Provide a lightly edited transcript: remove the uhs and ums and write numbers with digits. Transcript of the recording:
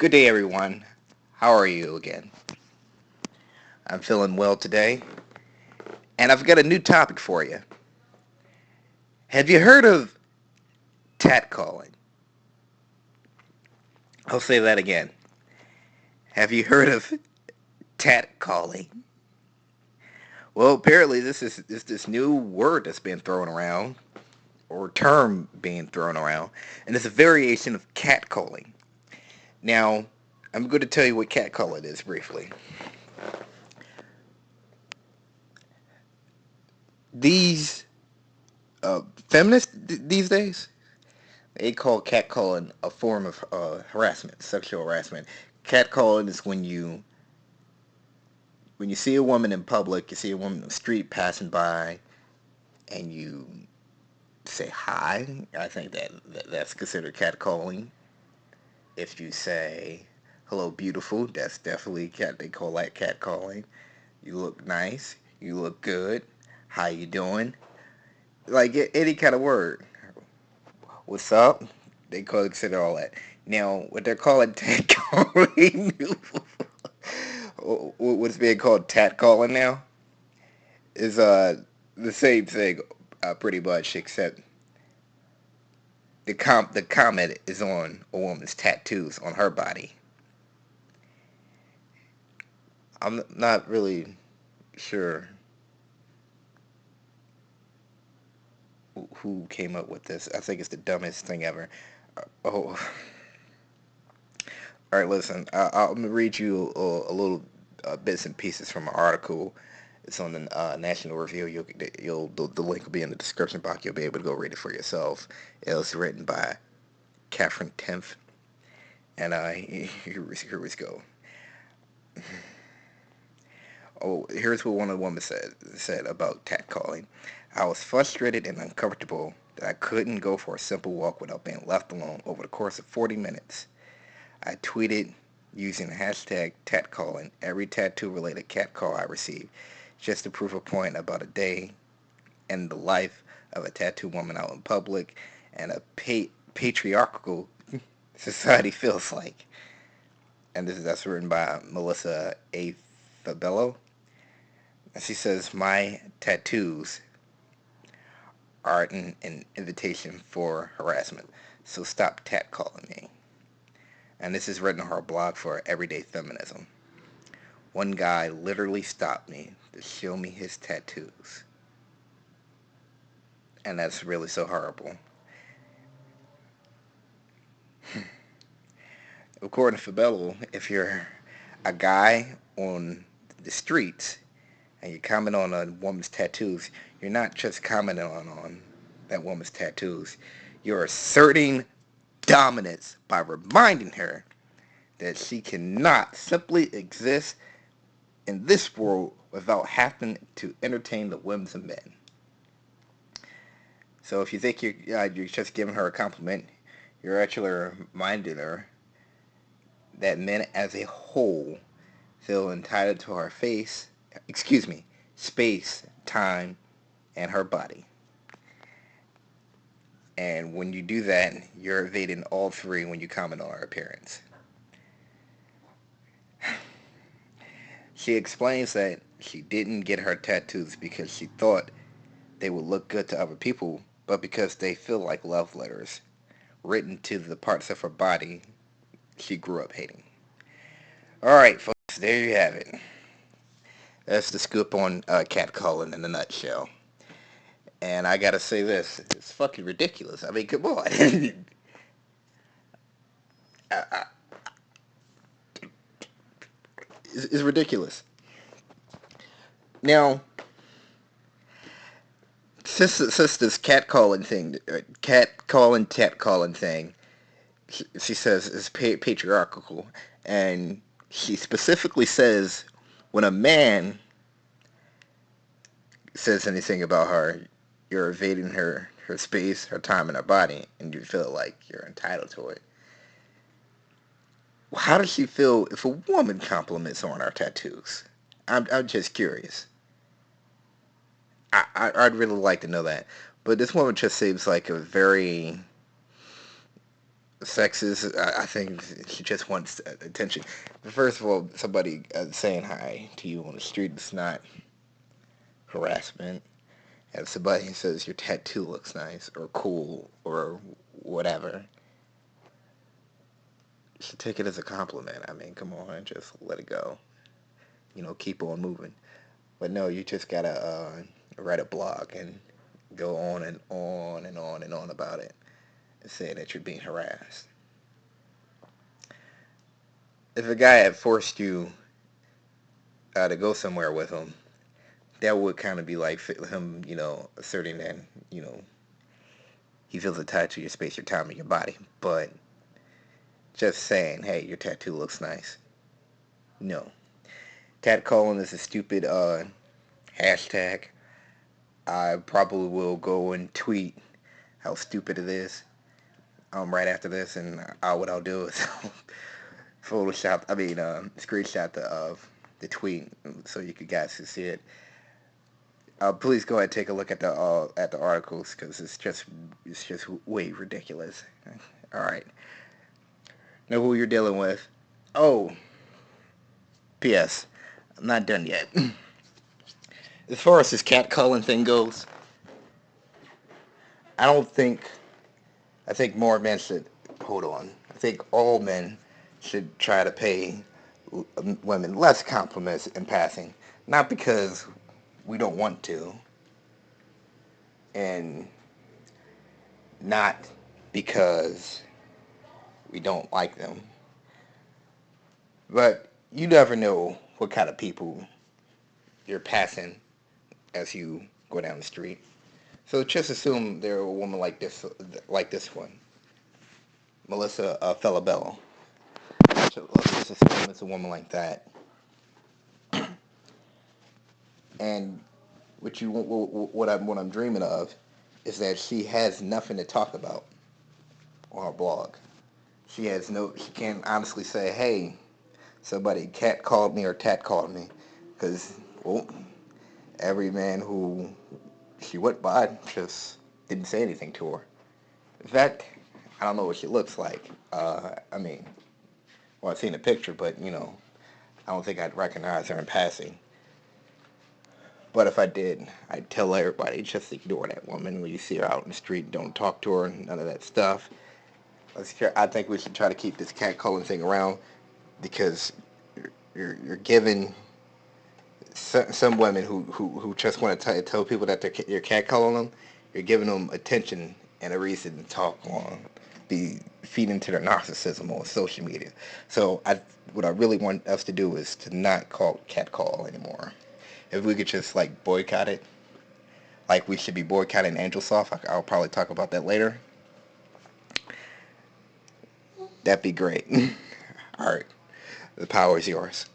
Good day, everyone. How are you again? I'm feeling well today, and I've got a new topic for you. Have you heard of catcalling? I'll say that again. Have you heard of catcalling? Well, apparently this new word that's been thrown around, or term being thrown around, and it's a variation of catcalling. Now, I'm going to tell you what catcalling is briefly. These feminists these days, they call catcalling a form of harassment, sexual harassment. Catcalling is when you see a woman in public, you see a woman in the street passing by, and you say hi. I think that's considered catcalling. If you say hello, beautiful, that's definitely cat. They call that catcalling. You look nice. You look good. How you doing? Like any kind of word. What's up? They consider all that. Now, what they're calling catcalling, what's being called catcalling now, is the same thing, pretty much, except the comment is on a woman's tattoos on her body. I'm not really sure who came up with this. I think it's the dumbest thing ever. Oh, all right. Listen, I'll read you little bits and pieces from an article. It's on the National Review. The link will be in the description box. You'll be able to go read it for yourself. It was written by Catherine Tenth, and here we go. Oh, here's what one of the women said about catcalling. I was frustrated and uncomfortable that I couldn't go for a simple walk without being left alone over the course of 40 minutes. I tweeted using the hashtag catcalling every tattoo-related catcall I received just to prove a point about a day in the life of a tattoo woman out in public and a patriarchal society feels like. And that's written by Melissa A. Fabello. And she says, my tattoos aren't an invitation for harassment, so stop catcalling me. And this is written on her blog for Everyday Feminism. One guy literally stopped me to show me his tattoos. And that's really so horrible. According to Fabello, if you're a guy on the streets and you comment on a woman's tattoos, you're not just commenting on that woman's tattoos. You're asserting dominance by reminding her that she cannot simply exist in this world without having to entertain the whims of men. So if you think you're just giving her a compliment, you're actually reminding her that men as a whole feel entitled to her space, time, and her body. And when you do that, you're evading all three when you comment on her appearance. She explains that she didn't get her tattoos because she thought they would look good to other people, but because they feel like love letters written to the parts of her body she grew up hating. All right, folks, there you have it. That's the scoop on catcalling in a nutshell. And I gotta say this, it's fucking ridiculous. I mean, come on. I, it's ridiculous. Now, since this catcalling thing, she says is patriarchal, and she specifically says when a man says anything about her, you're invading her space, her time, and her body, and you feel like you're entitled to it. How does she feel if a woman compliments on her tattoos? I'm just curious. I'd really like to know that. But this woman just seems like a very Sexist. I think she just wants attention. First of all, somebody saying hi to you on the street is not harassment. If somebody says your tattoo looks nice or cool or whatever, you should take it as a compliment. I mean, come on, just let it go. Keep on moving. But no, you just gotta write a blog and go on and on and on and on about it and say that you're being harassed. If a guy had forced you to go somewhere with him, that would kind of be like him, asserting that, you know, he feels attached to your space, your time, and your body. But just saying, hey, your tattoo looks nice. No. Catcalling is a stupid hashtag. I probably will go and tweet how stupid it is right after this, and what I'll do is screenshot the tweet so you guys can see it. Please go ahead and take a look at the articles because it's just way ridiculous. All right, know who you're dealing with. Oh, P.S. I'm not done yet. As far as this catcalling thing goes, I don't think I think more men should hold on. I think all men should try to pay women less compliments in passing, not because we don't want to, and not because we don't like them, but you never know what kind of people you're passing as you go down the street. So just assume they're a woman like this one, Melissa Felabello. So let's just assume it's a woman like that. And what I'm dreaming of is that she has nothing to talk about on her blog. She can't honestly say, hey, somebody cat called me or tat called me, because well, every man who she went by just didn't say anything to her. In fact, I don't know what she looks like. I've seen a picture, but I don't think I'd recognize her in passing. But if I did, I'd tell everybody just ignore that woman when you see her out in the street. Don't talk to her, none of that stuff. I think we should try to keep this catcalling thing around because you're giving some women who just want to tell people that you're catcalling them. You're giving them attention and a reason to talk on, be feeding into their narcissism on social media. So what I really want us to do is to not call catcall anymore. If we could just like boycott it, like we should be boycotting AngelSoft. I'll probably talk about that later. That'd be great. All right, the power is yours.